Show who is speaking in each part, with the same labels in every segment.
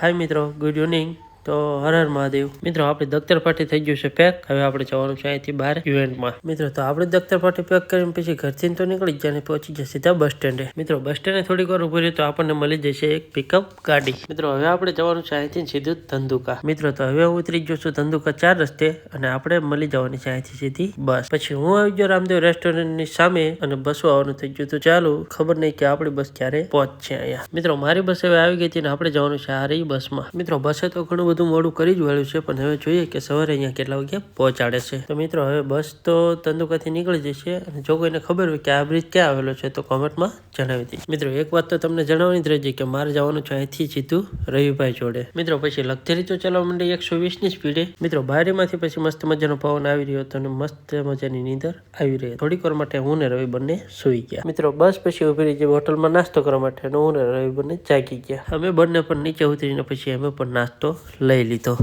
Speaker 1: હાય મિત્રો, good evening. તો હર હર મહાદેવ. મિત્રો આપણી દફતર પાર્ટી થઈ ગયું છે પેક. હવે આપણે જવાનું છે અહીંથી બહાર ઇવેન્ટમાં. મિત્રો તો આપણે દફતર પાર્ટી પેક કરીને પછી ઘરથી તો નીકળી જાય ને પહોંચી જશે સીધા બસ સ્ટેન્ડે. મિત્રો બસ સ્ટેન્ડે થોડીક વાર ઉભી રહી તો આપણને મળી જશે એક પિકઅપ ગાડી. મિત્રો હવે આપણે જવાનું છે અહીંથી સીધું ધંધુકા. મિત્રો તો હવે હું ઉતરી ગયો છું ધંધુકા 4 રસ્તે અને આપણે મળી જવાની છે અહીંથી સીધી બસ. પછી હું આવી ગયો રામદેવ રેસ્ટોરન્ટની સામે અને બસો આવવાનું થઈ ગયું. તો ચાલો, ખબર નહીં કે આપણી બસ ક્યારે પહોંચશે અહીંયા. મિત્રો મારી બસ હવે આવી ગઈ હતી ને આપણે જવાનું છે આ રહી બસમાં. મિત્રો બસે તો ઘણું બધું મોડું કરી જ વાળ્યું છે, પણ હવે જોઈએ કે સવારે અહીંયા કેટલા વાગે પહોંચાડે છે. તો મિત્રો હવે બસ તો ધંધુકાથી નીકળી જશે અને જો કોઈને ખબર હોય કે આ બ્રિજ ક્યાં આવેલો છે તો કોમેન્ટમાં જણાવી દઈશ. મિત્રો એક વાત તો તમને જણાવવાની જ રહી કે મારે જવાનું છે અહીંથી સીધું રવિભાઈ જોડે. મિત્રો પછી લક્ઝરી તો ચલાવવા માંડી 120 ની સ્પીડે. મિત્રો બારીમાંથી પછી મસ્ત મજાનો પવન આવી રહ્યો હતો અને મસ્ત મજાની નીંદર આવી રહી. થોડીક વાર માટે હું ને રવિ બંને સુઈ ગયા. મિત્રો બસ પછી ઉભી રહી હોટલમાં નાસ્તો કરવા માટે અને હું ને રવિ બંને જાગી ગયા. અમે બંને પણ નીચે ઉતરીને પછી અમે પણ નાસ્તો લઈ લીધો.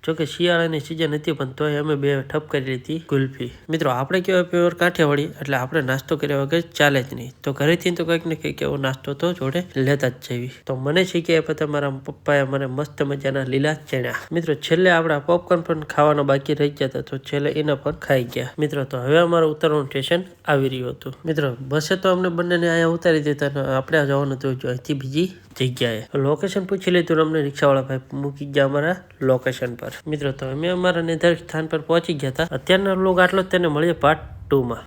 Speaker 1: જોકે શિયાળાની સિઝન હતી પણ તોય અમે બે ઠપ કરી લીધી કુલ્ફી. મિત્રો આપણે કેવા પ્યોર કાઠિયાવાડી એટલે આપણે નાસ્તો કર્યા વગર ચાલે જ નહીં. તો ઘરેથી તો કંઈક ને કંઈક એવો નાસ્તો તો જોડે લેતા જ જવી. તો મને શીખ્યા પછી મારા પપ્પાએ મને મસ્ત મજાના લીલા ચણા. મિત્રો છેલ્લે આપણા પોપકોર્ન પણ ખાવાનો બાકી રહી ગયા હતા તો છેલ્લે એને પણ ખાઈ ગયા. મિત્રો તો હવે અમારું ઉતરવાનું સ્ટેશન આવી રહ્યું હતું. મિત્રો બસે તો અમને બંનેને અહીંયા ઉતારી દેતા અને આપણે જવાનું હતું અહીંથી બીજી જગ્યાએ. લોકેશન પૂછી લીધું અમને રિક્ષાવાળા ભાઈ મૂકી ગયા અમારા લોકેશન પર. મિત્રો તો અમે અમારા નિર્ધારિત સ્થાન પર પહોંચી ગયા હતા. અત્યારના લોગ આટલો જ તેને મળીએ પાર્ટ 2 માં.